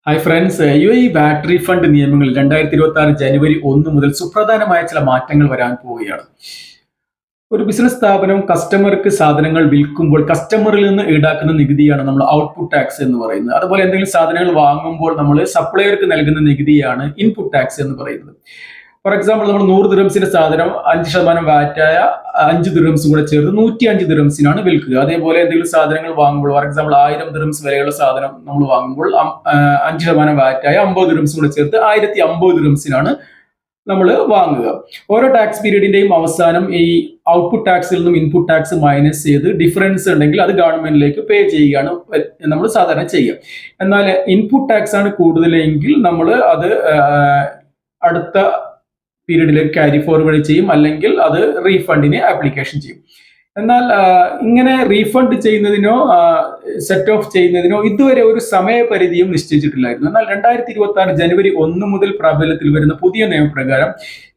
Hi friends, VAT refund നിയമങ്ങളിൽ 2026 ജനുവരി 1 മുതൽ സുപ്രധാനമായ ചില മാറ്റങ്ങൾ വരാൻ പോവുകയാണ്. ഒരു ബിസിനസ് സ്ഥാപനം കസ്റ്റമർക്ക് സാധനങ്ങൾ വിൽക്കുമ്പോൾ കസ്റ്റമറിൽ നിന്ന് ഈടാക്കുന്ന നികുതിയാണ് നമ്മൾ ഔട്ട്പുട്ട് ടാക്സ് എന്ന് പറയുന്നത്. അതുപോലെ എന്തെങ്കിലും സാധനങ്ങൾ വാങ്ങുമ്പോൾ നമ്മൾ സപ്ലയർക്ക് നൽകുന്ന നികുതിയാണ് ഇൻപുട്ട് ടാക്സ് എന്ന് പറയുന്നത്. ഫോർ എക്സാമ്പിൾ, നമ്മൾ 100 ദിർഹംസിന്റെ സാധനം 5% വാറ്റായ 5 ദിർഹംസും കൂടെ ചേർത്ത് 105 ദിർഹംസിനാണ് വിൽക്കുക. അതേപോലെ എന്തെങ്കിലും സാധനങ്ങൾ വാങ്ങുമ്പോൾ, ഫോർ എക്സാമ്പിൾ 1000 ദിർഹംസ് വിലയുള്ള സാധനം നമ്മൾ വാങ്ങുമ്പോൾ 5% വാറ്റായ 50 ദിർഹംസും കൂടെ ചേർത്ത് 1050 ദിർഹംസിനാണ് നമ്മൾ വാങ്ങുക. ഓരോ ടാക്സ് പീരീഡിന്റെയും അവസാനം ഈ ഔട്ട്പുട്ട് ടാക്സിൽ നിന്നും ഇൻപുട്ട് ടാക്സ് മൈനസ് ചെയ്ത് ഡിഫറൻസ് ഉണ്ടെങ്കിൽ അത് ഗവൺമെന്റിലേക്ക് പേ ചെയ്യുകയാണ് നമ്മൾ സാധാരണ ചെയ്യുക. എന്നാൽ ഇൻപുട്ട് ടാക്സ് ആണ് കൂടുതലെങ്കിൽ നമ്മൾ അത് അടുത്ത പീരീഡിലേക്ക് ക്യാരി ഫോർവേഡ് ചെയ്യും, അല്ലെങ്കിൽ അത് റീഫണ്ടിന് ആപ്ലിക്കേഷൻ ചെയ്യും. എന്നാൽ ഇങ്ങനെ റീഫണ്ട് ചെയ്യുന്നതിനോ സെറ്റ് ഓഫ് ചെയ്യുന്നതിനോ ഇതുവരെ ഒരു സമയപരിധിയും നിശ്ചയിച്ചിട്ടില്ലായിരുന്നു. എന്നാൽ 2026 ജനുവരി 1 മുതൽ പ്രാബല്യത്തിൽ വരുന്ന പുതിയ നിയമപ്രകാരം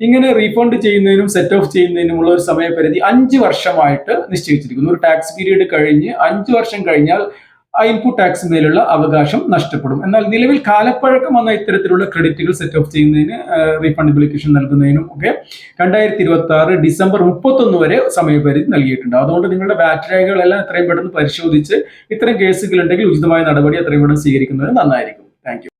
ഇങ്ങനെ റീഫണ്ട് ചെയ്യുന്നതിനും സെറ്റ് ഓഫ് ചെയ്യുന്നതിനുമുള്ള ഒരു സമയപരിധി 5 വർഷമായിട്ട് നിശ്ചയിച്ചിരിക്കുന്നു. ഒരു ടാക്സ് പീരീഡ് കഴിഞ്ഞ് 5 വർഷം കഴിഞ്ഞാൽ ആ ഇൻപുട്ട് ടാക്സ് മേലുള്ള അവകാശം നഷ്ടപ്പെടും. എന്നാൽ നിലവിൽ കാലപ്പഴക്കം വന്ന ഇത്തരത്തിലുള്ള ക്രെഡിറ്റുകൾ സെറ്റ് ഓഫ് ചെയ്യുന്നതിന്, റീഫണ്ട് അപ്ലിക്കേഷൻ നൽകുന്നതിനും ഒക്കെ 2026 ഡിസംബർ 31 വരെ സമയപരിധി നൽകിയിട്ടുണ്ട്. അതുകൊണ്ട് നിങ്ങളുടെ വാറ്റ് രേഖകളെല്ലാം എത്രയും പെട്ടെന്ന് പരിശോധിച്ച് ഇത്തരം കേസുകൾ ഉണ്ടെങ്കിൽ ഉചിതമായ നടപടി എത്രയും പെട്ടെന്ന് സ്വീകരിക്കുന്നത് നന്നായിരിക്കും. Thank you.